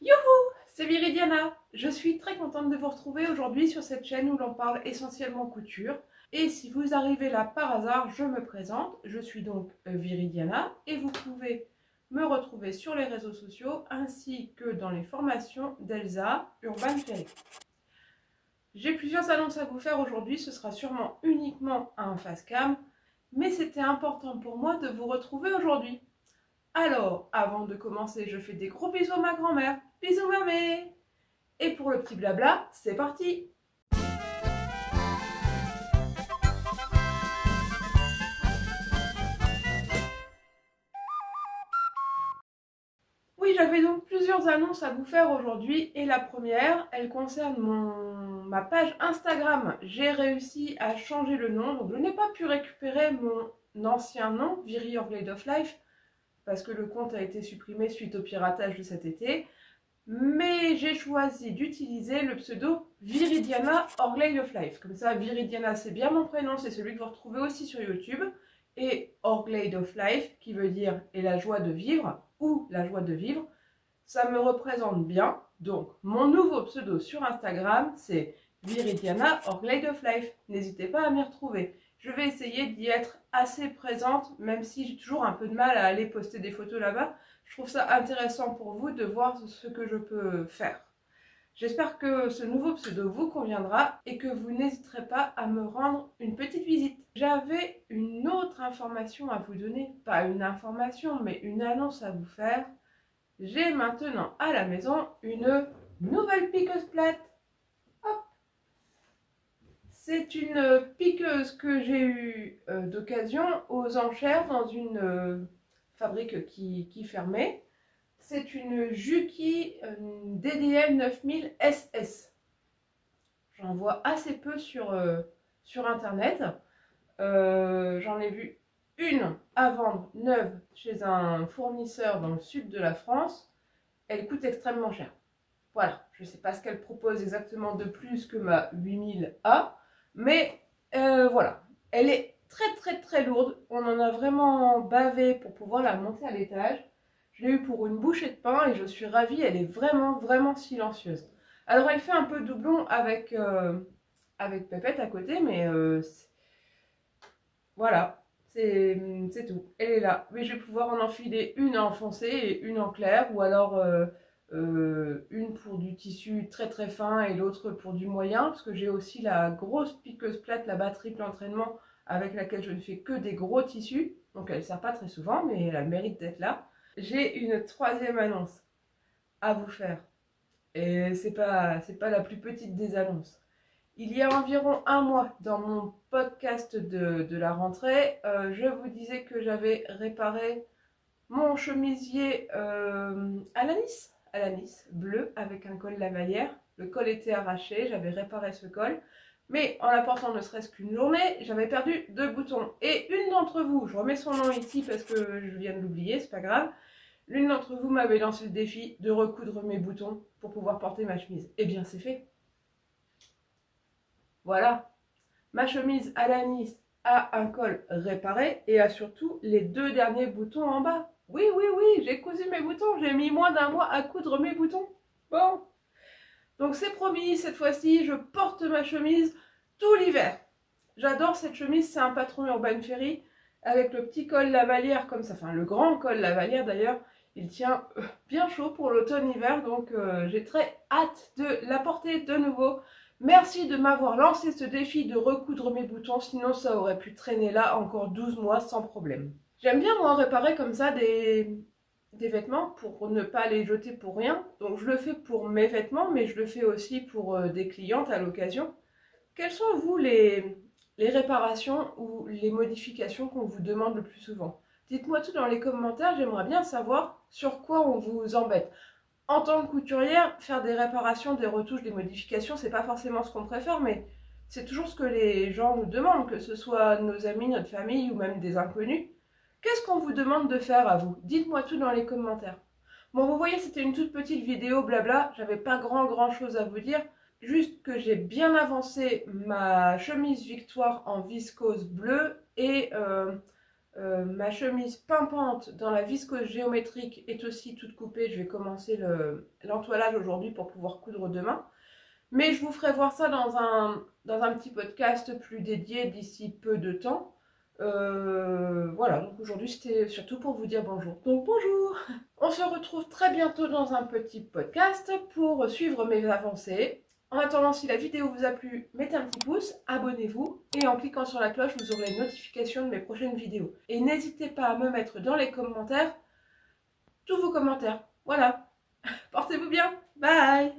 Youhou, c'est Viridiana. Je suis très contente de vous retrouver aujourd'hui sur cette chaîne où l'on parle essentiellement couture. Et si vous arrivez là par hasard, je me présente. Je suis donc Viridiana et vous pouvez me retrouver sur les réseaux sociaux ainsi que dans les formations d'Elsa Urban Ferry. J'ai plusieurs annonces à vous faire aujourd'hui, ce sera sûrement uniquement un face cam, mais c'était important pour moi de vous retrouver aujourd'hui. Alors, avant de commencer, je fais des gros bisous à ma grand-mère. Bisous mamé! Et pour le petit blabla, c'est parti! Oui, j'avais donc plusieurs annonces à vous faire aujourd'hui et la première, elle concerne ma page Instagram. J'ai réussi à changer le nom, donc je n'ai pas pu récupérer mon ancien nom, Viri Orglade of Life, parce que le compte a été supprimé suite au piratage de cet été. Mais j'ai choisi d'utiliser le pseudo Viridiana Orglade of Life. Comme ça, Viridiana, c'est bien mon prénom, c'est celui que vous retrouvez aussi sur YouTube. Et Orglade of Life, qui veut dire « et la joie de vivre » ou « la joie de vivre », ça me représente bien. Donc, mon nouveau pseudo sur Instagram, c'est Viridiana Orglade of Life. N'hésitez pas à m'y retrouver. Je vais essayer d'y être assez présente, même si j'ai toujours un peu de mal à aller poster des photos là-bas. Je trouve ça intéressant pour vous de voir ce que je peux faire. J'espère que ce nouveau pseudo vous conviendra et que vous n'hésiterez pas à me rendre une petite visite. J'avais une autre information à vous donner, pas une information, mais une annonce à vous faire. J'ai maintenant à la maison une nouvelle piqueuse plate. Hop. C'est une piqueuse que j'ai eue d'occasion aux enchères dans une fabrique qui fermait. C'est une Juki DDL 9000 SS. J'en vois assez peu sur internet. J'en ai vu une à vendre neuve chez un fournisseur dans le sud de la France. Elle coûte extrêmement cher. Voilà, je ne sais pas ce qu'elle propose exactement de plus que ma 8000A, mais voilà, elle est très lourde. On en a vraiment bavé pour pouvoir la monter à l'étage. Je l'ai eu pour une bouchée de pain et je suis ravie, elle est vraiment silencieuse. Alors elle fait un peu doublon avec Pépette à côté, mais voilà, c'est tout. Elle est là. Mais je vais pouvoir en enfiler une à enfoncer et une en clair, ou alors une pour du tissu très fin et l'autre pour du moyen, parce que j'ai aussi la grosse piqueuse plate, la batterie triple entraînement, avec laquelle je ne fais que des gros tissus. Donc elle ne sert pas très souvent, mais elle a le mérite d'être là. J'ai une troisième annonce à vous faire. Et c'est pas la plus petite des annonces. Il y a environ un mois, dans mon podcast de la rentrée, je vous disais que j'avais réparé mon chemisier à l'anis bleu avec un col lavalière. Le col était arraché, j'avais réparé ce col. Mais en l'apportant ne serait-ce qu'une journée, j'avais perdu 2 boutons. Et une d'entre vous, je remets son nom ici parce que je viens de l'oublier, c'est pas grave. L'une d'entre vous m'avait lancé le défi de recoudre mes boutons pour pouvoir porter ma chemise. Eh bien, c'est fait. Voilà. Ma chemise à l'anis a un col réparé et a surtout les 2 derniers boutons en bas. Oui, j'ai cousu mes boutons. J'ai mis moins d'un mois à coudre mes boutons. Bon. Donc c'est promis, cette fois-ci, je porte ma chemise tout l'hiver. J'adore cette chemise, c'est un patron Urban Ferry avec le petit col lavalière comme ça, enfin le grand col lavalière d'ailleurs. Il tient bien chaud pour l'automne-hiver, donc j'ai très hâte de la porter de nouveau. Merci de m'avoir lancé ce défi de recoudre mes boutons, sinon ça aurait pu traîner là encore 12 mois sans problème. J'aime bien moi réparer comme ça des vêtements pour ne pas les jeter pour rien. Donc je le fais pour mes vêtements, mais je le fais aussi pour des clientes à l'occasion. Quelles sont vous les réparations ou les modifications qu'on vous demande le plus souvent? Dites-moi tout dans les commentaires, j'aimerais bien savoir sur quoi on vous embête. En tant que couturière, faire des réparations, des retouches, des modifications, c'est pas forcément ce qu'on préfère, mais c'est toujours ce que les gens nous demandent, que ce soit nos amis, notre famille ou même des inconnus. Qu'est-ce qu'on vous demande de faire à vous? Dites-moi tout dans les commentaires. Bon, vous voyez, c'était une toute petite vidéo blabla, j'avais pas grand chose à vous dire, juste que j'ai bien avancé ma chemise Victoire en viscose bleue et Ma chemise pimpante dans la viscose géométrique est aussi toute coupée. Je vais commencer l'entoilage aujourd'hui pour pouvoir coudre demain. Mais je vous ferai voir ça dans un petit podcast plus dédié d'ici peu de temps. Voilà, donc aujourd'hui c'était surtout pour vous dire bonjour. Donc bonjour. On se retrouve très bientôt dans un petit podcast pour suivre mes avancées. En attendant, si la vidéo vous a plu, mettez un petit pouce, abonnez-vous et en cliquant sur la cloche, vous aurez les notifications de mes prochaines vidéos. Et n'hésitez pas à me mettre dans les commentaires tous vos commentaires. Voilà. Portez-vous bien. Bye.